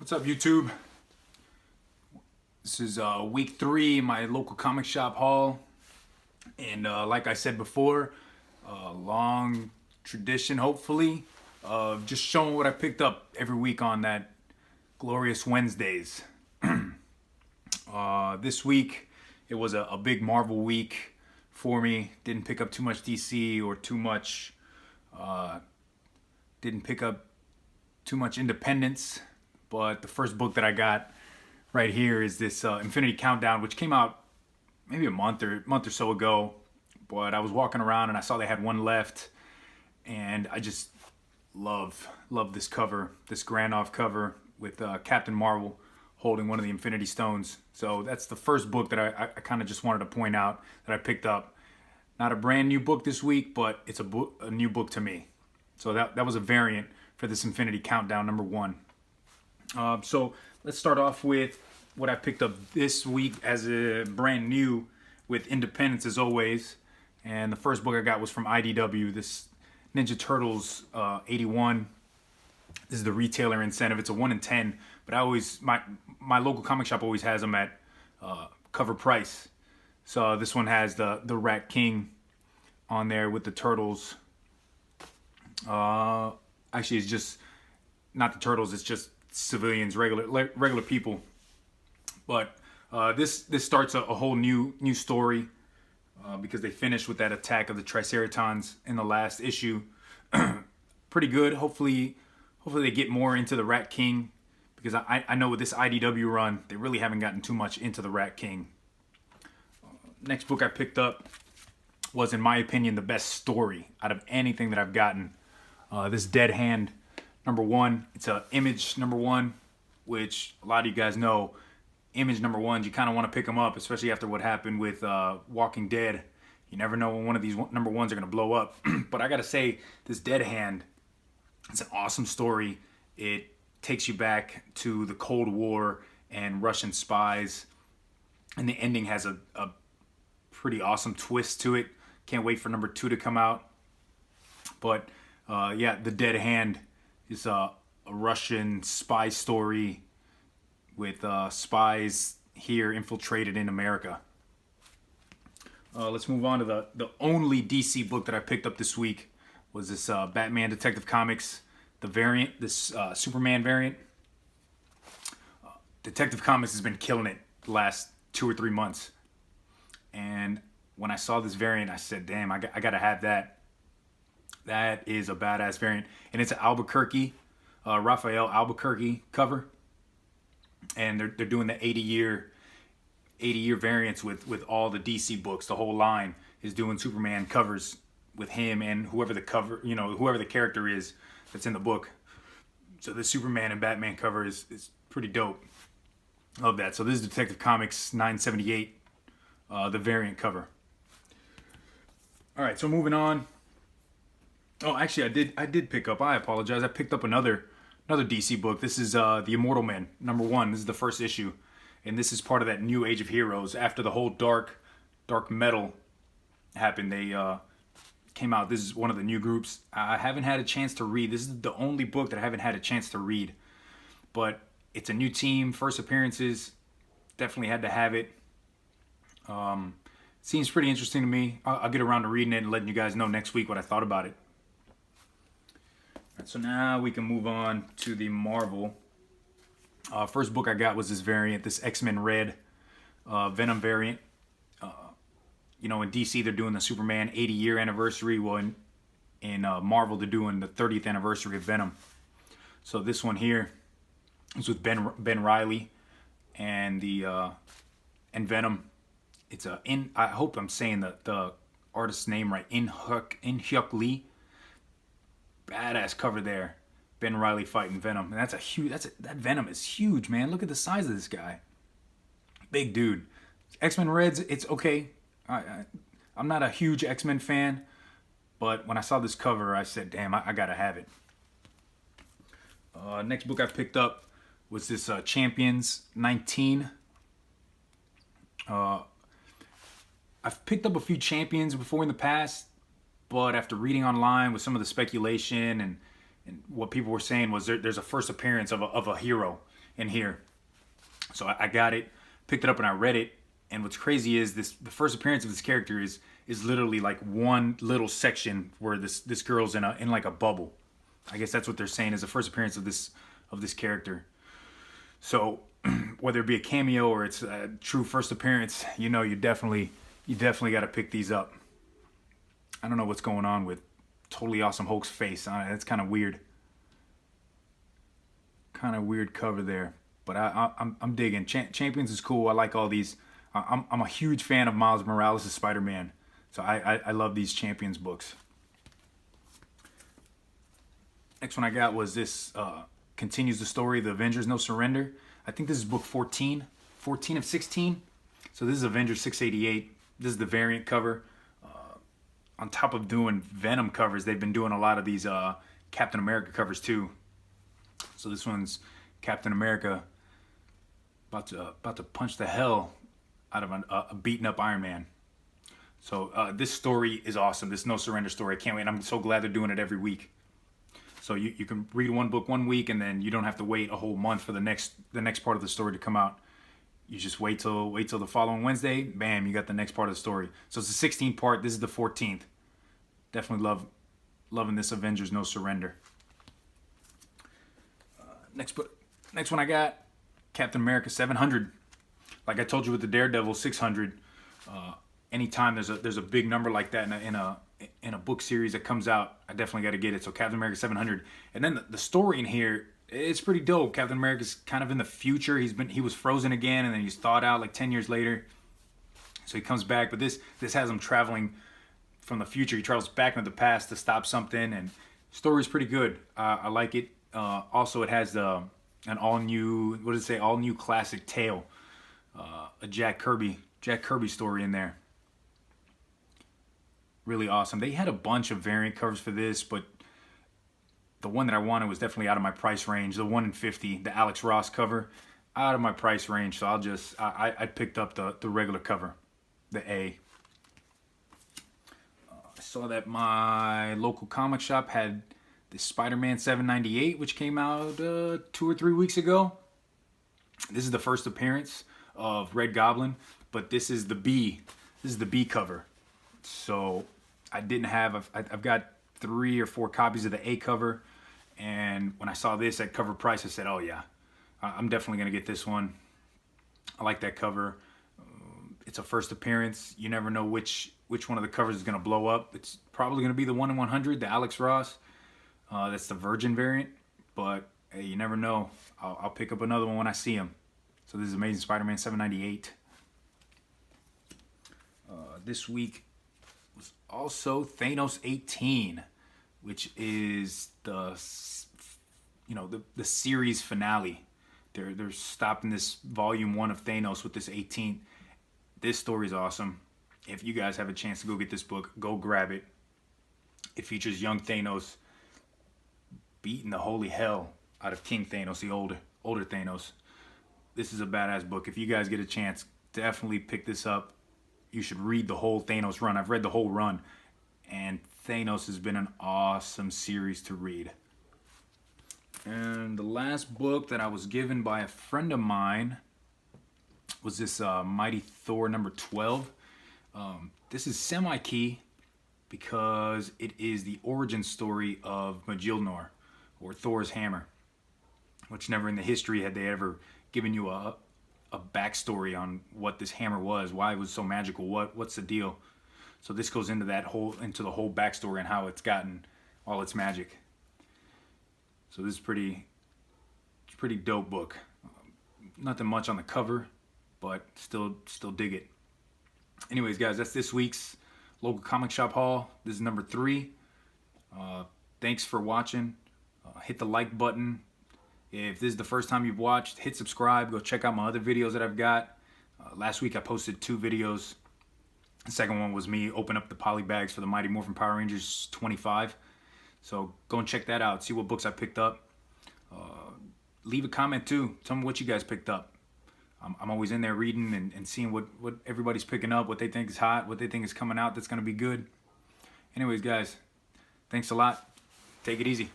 What's up, YouTube? This is week 3, my local comic shop haul. And like I said before, a long tradition, hopefully, of just showing what I picked up every week on that glorious Wednesdays. This week, it was a big Marvel week for me. Didn't pick up too much DC or too much, didn't pick up too much Independence. But the first book that I got right here is this Infinity Countdown, which came out maybe a month or so ago. But I was walking around and I saw they had one left, and I just love this cover, this Gandalf cover with Captain Marvel holding one of the Infinity Stones. So that's the first book that I kind of just wanted to point out that I picked up. Not a brand new book this week, but it's a new book to me. So that was a variant for this Infinity Countdown #1. So let's start off with what I picked up this week as a brand new with Independence, as always. And the first book I got was from IDW, this Ninja Turtles 81. This is the retailer incentive. It's a 1 in 10, but my local comic shop always has them at cover price. So this one has the Rat King on there with the turtles. Actually, it's just not the turtles. It's just civilians, regular people. But this starts a whole new story because they finished with that attack of the Triceratons in the last issue. Pretty good. Hopefully they get more into the Rat King, because I know with this IDW run they really haven't gotten too much into the Rat King. Next book I picked up was, in my opinion, the best story out of anything that I've gotten. This Dead Hand #1. It's a Image #1, which a lot of you guys know. Image #1s, you kind of want to pick them up, especially after what happened with Walking Dead. You never know when one of these #1s are going to blow up. But I gotta say, this Dead Hand, it's an awesome story. It takes you back to the Cold War and Russian spies, and the ending has a pretty awesome twist to it. Can't wait for #2 to come out. But yeah, the Dead Hand is a Russian spy story with spies here infiltrated in America. Let's move on to the only DC book that I picked up this week. Was this Batman Detective Comics, the variant, this Superman variant. Detective Comics has been killing it the last 2 or 3 months. And when I saw this variant, I said, damn, I gotta have that. That is a badass variant. And it's an Albuquerque, Raphael Albuquerque cover. And they're doing the 80-year variants with all the DC books. The whole line is doing Superman covers with him and whoever the character is that's in the book. So the Superman and Batman cover is pretty dope. Love that. So this is Detective Comics 978, the variant cover. All right, so moving on. Oh, actually, I did pick up. I apologize. I picked up another DC book. This is The Immortal Men #1. This is the first issue, and this is part of that new Age of Heroes. After the whole dark metal happened, they came out. This is one of the new groups. I haven't had a chance to read. This is the only book that I haven't had a chance to read. But it's a new team, first appearances. Definitely had to have it. Seems pretty interesting to me. I'll get around to reading it and letting you guys know next week what I thought about it. Right, so now we can move on to the Marvel. First book I got was this variant, this X-Men Red Venom variant. In DC they're doing the Superman 80-year anniversary. Well, in Marvel they're doing the 30th anniversary of Venom. So this one here is with Ben Reilly and Venom. It's I hope I'm saying the artist's name right. In-Hyuk Lee. Badass cover there. Ben Reilly fighting Venom. And that Venom is huge, man. Look at the size of this guy. Big dude. X-Men Reds, it's okay. I'm not a huge X-Men fan, but when I saw this cover, I said, damn, I gotta have it. Next book I picked up was this Champions 19. I've picked up a few Champions before in the past, but after reading online with some of the speculation and what people were saying was there's a first appearance of a hero, in here. So I got it, picked it up, and I read it. And what's crazy is the first appearance of this character is literally like one little section where this girl's in like a bubble. I guess that's what they're saying is the first appearance of this character. So whether it be a cameo or it's a true first appearance, you definitely got to pick these up. I don't know what's going on with Totally Awesome Hulk's face. It's kind of weird. Kind of weird cover there. But I'm digging. Champions is cool. I like all these. I'm a huge fan of Miles Morales' Spider-Man. So I love these Champions books. Next one I got was this, continues the story of the Avengers No Surrender. I think this is book 14 of 16. So this is Avengers 688. This is the variant cover. On top of doing Venom covers, they've been doing a lot of these Captain America covers too. So this one's Captain America about to punch the hell out of a beaten up Iron Man. So this story is awesome. This No Surrender story. I can't wait. I'm so glad they're doing it every week. So you can read one book one week, and then you don't have to wait a whole month for the next part of the story to come out. You just wait till the following Wednesday. Bam, you got the next part of the story. So it's the 16th part. This is the 14th. Definitely loving this Avengers No Surrender. Next one I got, Captain America 700. Like I told you with the Daredevil 600. Anytime there's a big number like that in a book series that comes out, I definitely got to get it. So Captain America 700, and then the story in here, it's pretty dope. Captain America's kind of in the future. He was frozen again, and then he's thawed out like 10 years later. So he comes back, but this has him traveling from the future. He travels back into the past to stop something, and the story's pretty good. I like it. Also, it has an all new classic tale, a Jack Kirby story in there. Really awesome. They had a bunch of variant covers for this, but the one that I wanted was definitely out of my price range. The 1 in 50, the Alex Ross cover, out of my price range. So I picked up the regular cover, the A. I saw that my local comic shop had the Spider-Man 798, which came out 2 or 3 weeks ago. This is the first appearance of Red Goblin, but this is the B. This is the B cover. So I've got 3 or 4 copies of the A cover, and when I saw this at cover price, I said, oh yeah, I'm definitely gonna get this one. I like that cover. It's a first appearance. You never know which one of the covers is gonna blow up. It's probably gonna be the 1 in 100, the Alex Ross. That's the Virgin variant, but hey, you never know. I'll pick up another one when I see him. So this is Amazing Spider-Man 798. This week was also Thanos 18, which is the series finale. They're stopping this volume 1 of Thanos with this 18. This story is awesome. If you guys have a chance to go get this book, go grab it. It features young Thanos beating the holy hell out of King Thanos, the older Thanos. This is a badass book. If you guys get a chance, definitely pick this up. You should read the whole Thanos run. I've read the whole run, and Thanos has been an awesome series to read. And the last book that I was given by a friend of mine was this Mighty Thor number 12. This is semi-key because it is the origin story of Mjolnir, or Thor's hammer, which never in the history had they ever given you a backstory on what this hammer was, why it was so magical, what's the deal. So this goes into the whole backstory and how it's gotten all its magic. So this is pretty dope book. Nothing much on the cover, but still dig it. Anyways, guys, that's this week's local comic shop haul. This is number 3. Thanks for watching. Hit the like button. If this is the first time you've watched, hit subscribe. Go check out my other videos that I've got. Last week I posted 2 videos. The second one was me open up the poly bags for the Mighty Morphin Power Rangers 25. So go and check that out. See what books I picked up. Leave a comment too. Tell me what you guys picked up. I'm always in there reading and seeing what everybody's picking up, what they think is hot, what they think is coming out that's going to be good. Anyways, guys, thanks a lot. Take it easy.